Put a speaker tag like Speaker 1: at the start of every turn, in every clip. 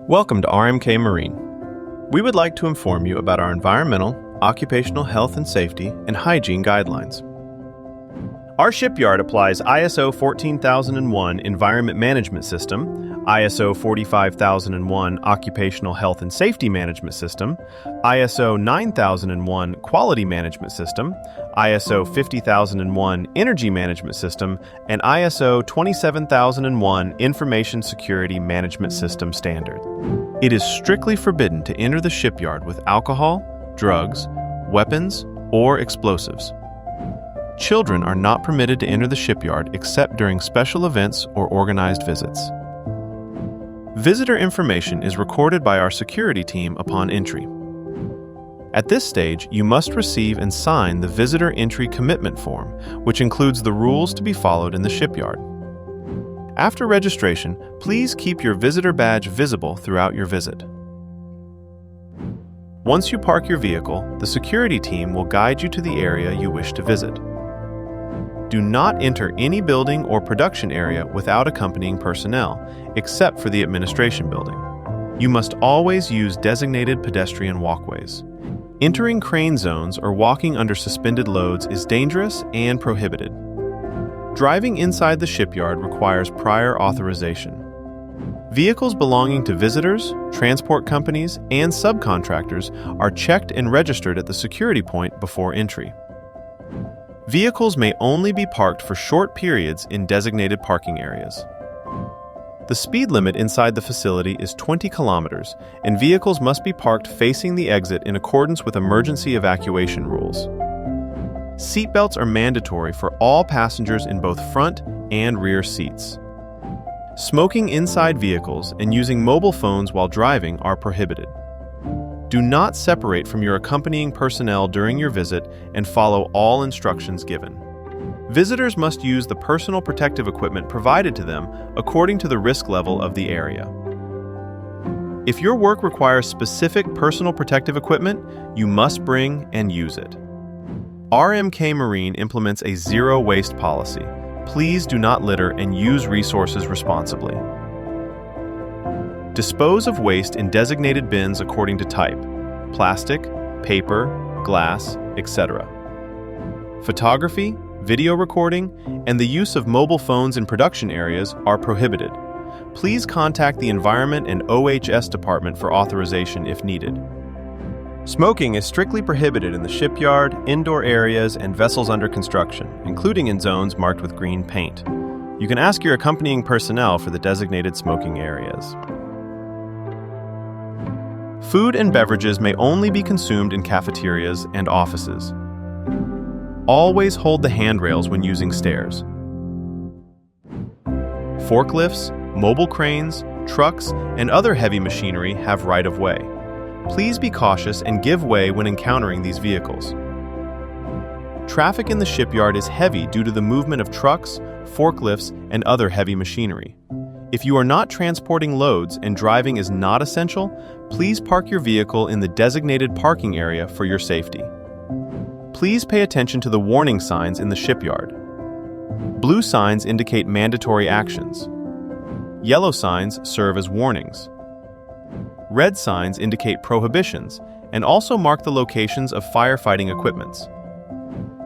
Speaker 1: Welcome to RMK Marine. We would like to inform you about our environmental, occupational health and safety, and hygiene guidelines. Our shipyard applies ISO 14001 Environment Management System, ISO 45001 Occupational Health and Safety Management System, ISO 9001 Quality Management System, ISO 50001 Energy Management System, and ISO 27001 Information Security Management System Standard. It is strictly forbidden to enter the shipyard with alcohol, drugs, weapons, or explosives. Children are not permitted to enter the shipyard except during special events or organized visits. Visitor information is recorded by our security team upon entry. At this stage, you must receive and sign the Visitor Entry Commitment Form, which includes the rules to be followed in the shipyard. After registration, please keep your visitor badge visible throughout your visit. Once you park your vehicle, the security team will guide you to the area you wish to visit. Do not enter any building or production area without accompanying personnel, except for the administration building. You must always use designated pedestrian walkways. Entering crane zones or walking under suspended loads is dangerous and prohibited. Driving inside the shipyard requires prior authorization. Vehicles belonging to visitors, transport companies, and subcontractors are checked and registered at the security point before entry. Vehicles may only be parked for short periods in designated parking areas. The speed limit inside the facility is 20 kilometers, and vehicles must be parked facing the exit in accordance with emergency evacuation rules. Seatbelts are mandatory for all passengers in both front and rear seats. Smoking inside vehicles and using mobile phones while driving are prohibited. Do not separate from your accompanying personnel during your visit and follow all instructions given. Visitors must use the personal protective equipment provided to them according to the risk level of the area. If your work requires specific personal protective equipment, you must bring and use it. RMK Marine implements a zero waste policy. Please do not litter and use resources responsibly. Dispose of waste in designated bins according to type: plastic, paper, glass, etc. Photography, video recording, and the use of mobile phones in production areas are prohibited. Please contact the Environment and OHS Department for authorization if needed. Smoking is strictly prohibited in the shipyard, indoor areas, and vessels under construction, including in zones marked with green paint. You can ask your accompanying personnel for the designated smoking areas. Food and beverages may only be consumed in cafeterias and offices. Always hold the handrails when using stairs. Forklifts, mobile cranes, trucks, and other heavy machinery have right-of-way. Please be cautious and give way when encountering these vehicles. Traffic in the shipyard is heavy due to the movement of trucks, forklifts, and other heavy machinery. If you are not transporting loads and driving is not essential, please park your vehicle in the designated parking area for your safety. Please pay attention to the warning signs in the shipyard. Blue signs indicate mandatory actions. Yellow signs serve as warnings. Red signs indicate prohibitions and also mark the locations of firefighting equipments.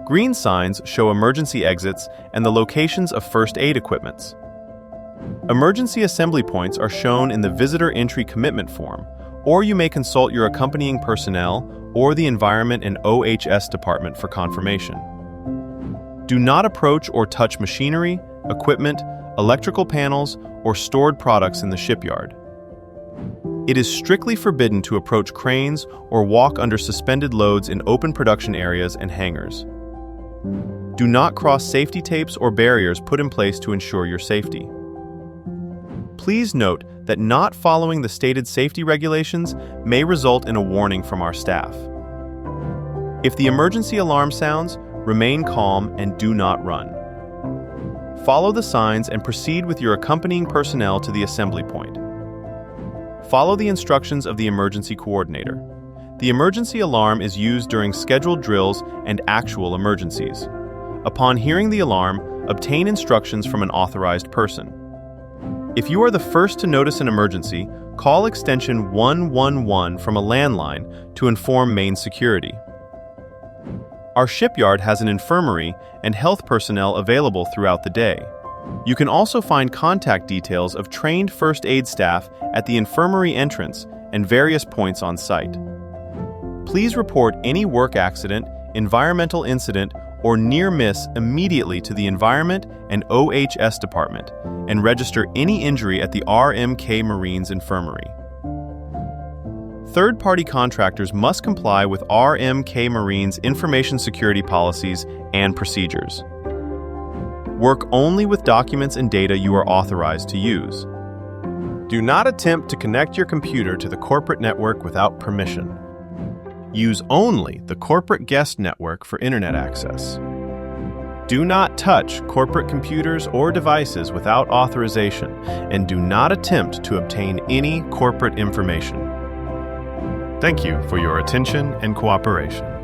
Speaker 1: Green signs show emergency exits and the locations of first aid equipments. Emergency assembly points are shown in the Visitor Entry Commitment Form, or you may consult your accompanying personnel or the Environment and OHS Department for confirmation. Do not approach or touch machinery, equipment, electrical panels, or stored products in the shipyard. It is strictly forbidden to approach cranes or walk under suspended loads in open production areas and hangars. Do not cross safety tapes or barriers put in place to ensure your safety. Please note that not following the stated safety regulations may result in a warning from our staff. If the emergency alarm sounds, remain calm and do not run. Follow the signs and proceed with your accompanying personnel to the assembly point. Follow the instructions of the emergency coordinator. The emergency alarm is used during scheduled drills and actual emergencies. Upon hearing the alarm, obtain instructions from an authorized person. If you are the first to notice an emergency, call extension 111 from a landline to inform main security. Our shipyard has an infirmary and health personnel available throughout the day. You can also find contact details of trained first aid staff at the infirmary entrance and various points on site. Please report any work accident, environmental incident, or near miss immediately to the Environment and OHS Department and register any injury at the RMK Marines Infirmary. Third-party contractors must comply with RMK Marines information security policies and procedures. Work only with documents and data you are authorized to use. Do not attempt to connect your computer to the corporate network without permission. Use only the corporate guest network for internet access. Do not touch corporate computers or devices without authorization, and do not attempt to obtain any corporate information. Thank you for your attention and cooperation.